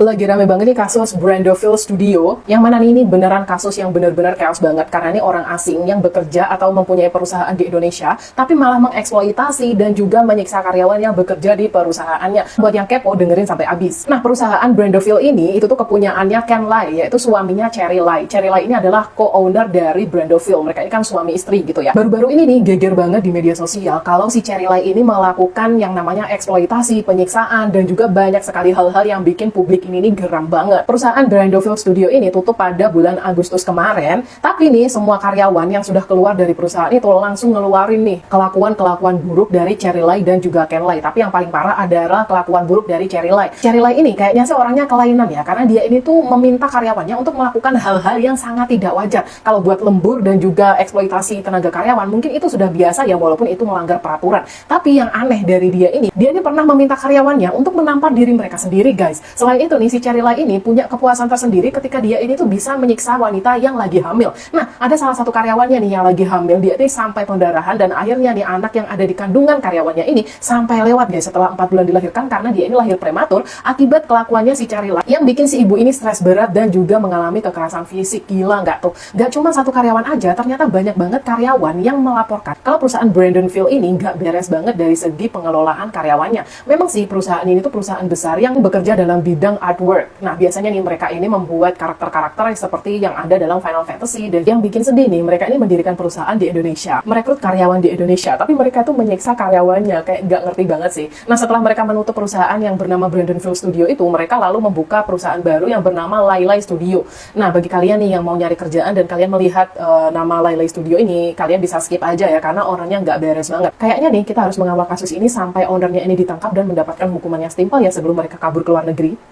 Lagi rame banget nih kasus Brandoville Studio, yang mana ini beneran kasus yang bener-bener chaos banget, karena ini orang asing yang bekerja atau mempunyai perusahaan di Indonesia, tapi malah mengeksploitasi dan juga menyiksa karyawan yang bekerja di perusahaannya. Buat yang kepo, dengerin sampai habis. Nah, perusahaan Brandoville ini, itu tuh kepunyaannya Ken Lai, yaitu suaminya Cherry Lai. Cherry Lai ini adalah co-owner dari Brandoville. Mereka ini kan suami istri gitu ya. Baru-baru ini nih, geger banget di media sosial kalau si Cherry Lai ini melakukan yang namanya eksploitasi, penyiksaan, dan juga banyak sekali hal-hal yang bikin publik ini geram banget. Perusahaan Brandoville Studio ini tutup pada bulan Agustus kemarin, tapi nih semua karyawan yang sudah keluar dari perusahaan itu langsung ngeluarin nih kelakuan-kelakuan buruk dari Cherry Lai dan juga Ken Lai. Tapi yang paling parah adalah kelakuan buruk dari Cherry Lai. Cherry Lai ini kayaknya sih orangnya kelainan ya, karena dia ini tuh meminta karyawannya untuk melakukan hal-hal yang sangat tidak wajar. Kalau buat lembur dan juga eksploitasi tenaga karyawan, mungkin itu sudah biasa ya, walaupun itu melanggar peraturan. Tapi yang aneh dari dia ini pernah meminta karyawannya untuk menampar diri mereka sendiri, guys. Selain itu nih, si Cherry Lai ini punya kepuasan tersendiri ketika dia ini tuh bisa menyiksa wanita yang lagi hamil. Nah, ada salah satu karyawannya nih yang lagi hamil, dia ini sampai pendarahan, dan akhirnya nih anak yang ada di kandungan karyawannya ini sampai lewat, guys, setelah 4 bulan dilahirkan, karena dia ini lahir prematur akibat kelakuannya si Cherry Lai yang bikin si ibu ini stres berat dan juga mengalami kekerasan fisik. Gila nggak tuh? Nggak cuma satu karyawan aja, ternyata banyak banget karyawan yang melaporkan kalau perusahaan Brandonville ini nggak beres banget dari segi pengelolaan karyawannya. Memang sih perusahaan ini tuh perusahaan besar yang bekerja dalam bidang artwork. Nah, biasanya nih mereka ini membuat karakter-karakter seperti yang ada dalam Final Fantasy, dan yang bikin sedih nih, mereka ini mendirikan perusahaan di Indonesia, merekrut karyawan di Indonesia, tapi mereka tuh menyiksa karyawannya, kayak nggak ngerti banget sih. Nah, setelah mereka menutup perusahaan yang bernama Brandonville Studio itu, mereka lalu membuka perusahaan baru yang bernama Lai Lai Studio. Nah, bagi kalian nih yang mau nyari kerjaan dan kalian melihat nama Lai Lai Studio ini, kalian bisa skip aja ya, karena orangnya nggak beres banget. Kayaknya nih kita harus mengawal kasus ini sampai ownernya ini ditangkap dan mendapatkan hukuman yang setimpal ya, sebelum mereka kabur ke luar negeri.